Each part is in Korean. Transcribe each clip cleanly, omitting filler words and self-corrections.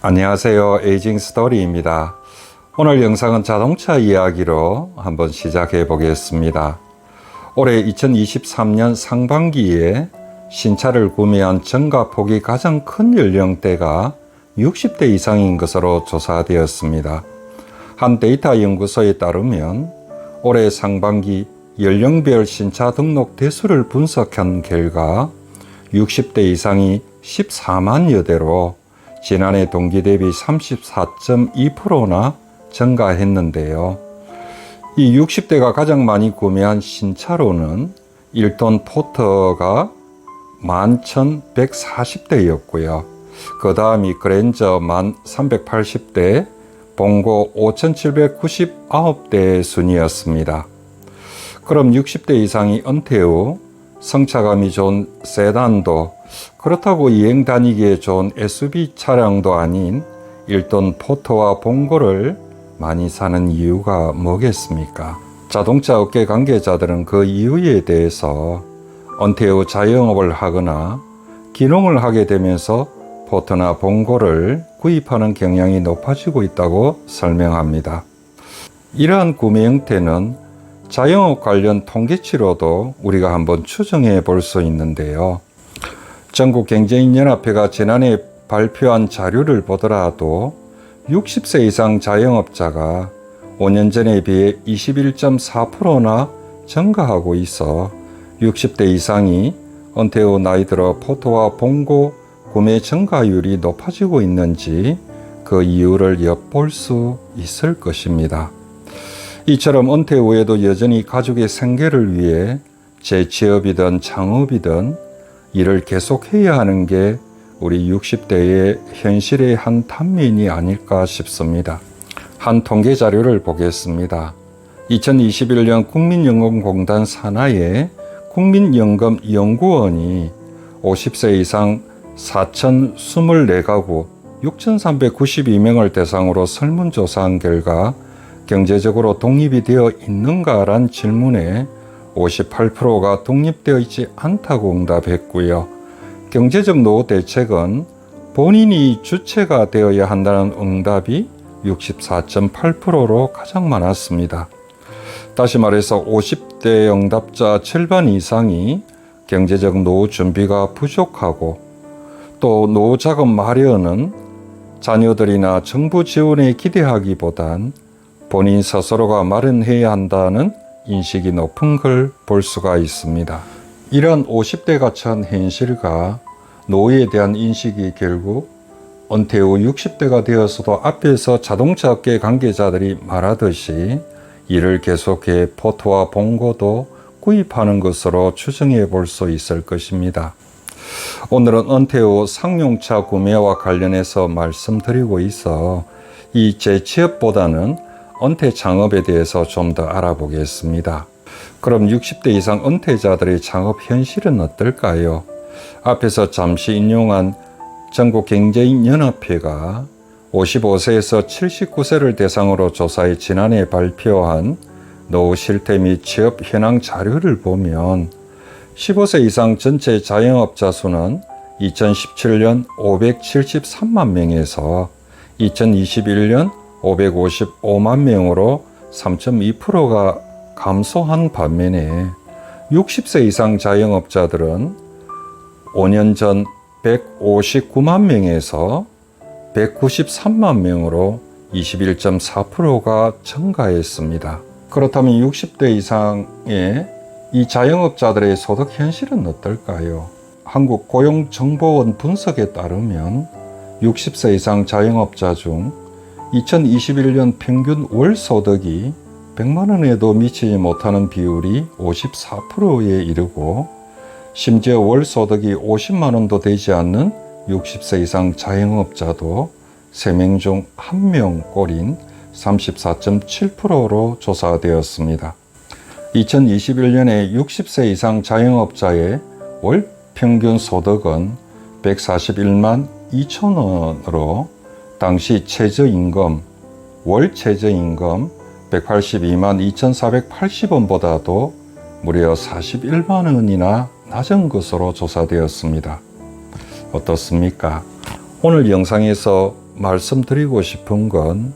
안녕하세요. 에이징 스토리입니다. 오늘 영상은 자동차 이야기로 한번 시작해 보겠습니다. 올해 2023년 상반기에 신차를 구매한 전가폭이 가장 큰 연령대가 60대 이상인 것으로 조사되었습니다. 한 데이터 연구소에 따르면 올해 상반기 연령별 신차 등록 대수를 분석한 결과 60대 이상이 14만여 대로 지난해 동기 대비 34.2%나 증가했는데요. 이 60대가 가장 많이 구매한 신차로는 1톤 포터가 11,140대였고요. 그 다음이 그랜저 1,380대, 봉고 5,799대 순이었습니다. 그럼 60대 이상이 은퇴 후 성차감이 좋은 세단도 그렇다고 여행 다니기에 좋은 SUV 차량도 아닌 1톤 포터와 봉고를 많이 사는 이유가 뭐겠습니까? 자동차 업계 관계자들은 그 이유에 대해서 은퇴 후 자영업을 하거나 기농을 하게 되면서 포터나 봉고를 구입하는 경향이 높아지고 있다고 설명합니다. 이러한 구매 형태는 자영업 관련 통계치로도 우리가 한번 추정해 볼 수 있는데요. 전국경제인연합회가 지난해 발표한 자료를 보더라도 60세 이상 자영업자가 5년 전에 비해 21.4%나 증가하고 있어 60대 이상이 은퇴 후 나이 들어 포터와 봉고 구매 증가율이 높아지고 있는지 그 이유를 엿볼 수 있을 것입니다. 이처럼 은퇴 후에도 여전히 가족의 생계를 위해 재취업이든 창업이든 일을 계속해야 하는 게 우리 60대의 현실의 한 단면이 아닐까 싶습니다. 한 통계 자료를 보겠습니다. 2021년 국민연금공단 산하의 국민연금연구원이 50세 이상 4,024가구 6,392명을 대상으로 설문조사한 결과 경제적으로 독립이 되어 있는가란 질문에 58%가 독립되어 있지 않다고 응답했고요. 경제적 노후 대책은 본인이 주체가 되어야 한다는 응답이 64.8%로 가장 많았습니다. 다시 말해서 50대 응답자 절반 이상이 경제적 노후 준비가 부족하고 또 노후 자금 마련은 자녀들이나 정부 지원에 기대하기보단 본인 스스로가 마련해야 한다는 인식이 높은 걸 볼 수가 있습니다. 이런 50대가 처한 현실과 노후에 대한 인식이 결국 은퇴 후 60대가 되어서도 앞에서 자동차 업계 관계자들이 말하듯이 일을 계속해 포터와 봉고도 구입하는 것으로 추정해 볼 수 있을 것입니다. 오늘은 은퇴 후 상용차 구매와 관련해서 말씀드리고 있어 이 재취업보다는 은퇴 창업에 대해서 좀 더 알아보겠습니다. 그럼 60대 이상 은퇴자들의 창업 현실은 어떨까요? 앞에서 잠시 인용한 전국경제인연합회가 55세에서 79세를 대상으로 조사해 지난해 발표한 노후 실태 및 취업 현황 자료를 보면 15세 이상 전체 자영업자 수는 2017년 573만 명에서 2021년 555만 명으로 3.2%가 감소한 반면에 60세 이상 자영업자들은 5년 전 159만 명에서 193만 명으로 21.4%가 증가했습니다. 그렇다면 60대 이상의 이 자영업자들의 소득 현실은 어떨까요? 한국고용정보원 분석에 따르면 60세 이상 자영업자 중 2021년 평균 월 소득이 100만 원에도 미치지 못하는 비율이 54%에 이르고 심지어 월 소득이 50만 원도 되지 않는 60세 이상 자영업자도 3명 중 1명 꼴인 34.7%로 조사되었습니다. 2021년에 60세 이상 자영업자의 월 평균 소득은 141만 2천 원으로 당시 최저임금, 월 최저임금 182만 2,480원보다도 무려 41만 원이나 낮은 것으로 조사되었습니다. 어떻습니까? 오늘 영상에서 말씀드리고 싶은 건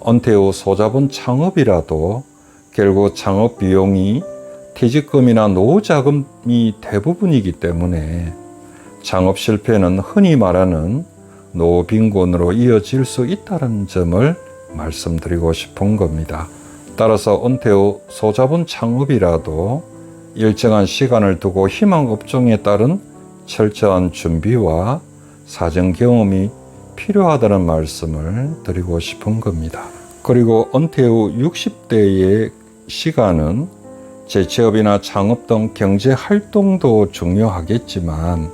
은퇴 후 소자본 창업이라도 결국 창업 비용이 퇴직금이나 노후자금이 대부분이기 때문에 창업 실패는 흔히 말하는 노후빈곤으로 이어질 수 있다는 점을 말씀드리고 싶은 겁니다. 따라서 은퇴 후 소자본 창업이라도 일정한 시간을 두고 희망 업종에 따른 철저한 준비와 사정 경험이 필요하다는 말씀을 드리고 싶은 겁니다. 그리고 은퇴 후 60대의 시간은 재취업이나 창업 등 경제 활동도 중요하겠지만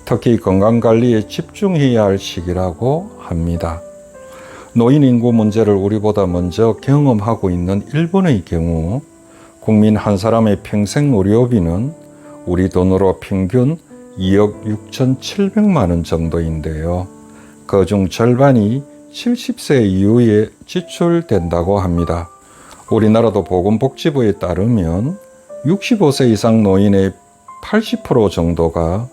특히 건강관리에 집중해야 할 시기라고 합니다. 노인 인구 문제를 우리보다 먼저 경험하고 있는 일본의 경우 국민 한 사람의 평생 의료비는 우리 돈으로 평균 2억 6,700만 원 정도인데요. 그중 절반이 70세 이후에 지출된다고 합니다. 우리나라도 보건복지부에 따르면 65세 이상 노인의 80% 정도가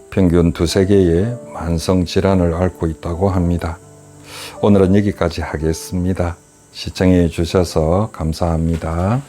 평균 두세 개의 만성질환을 앓고 있다고 합니다. 오늘은 여기까지 하겠습니다. 시청해 주셔서 감사합니다.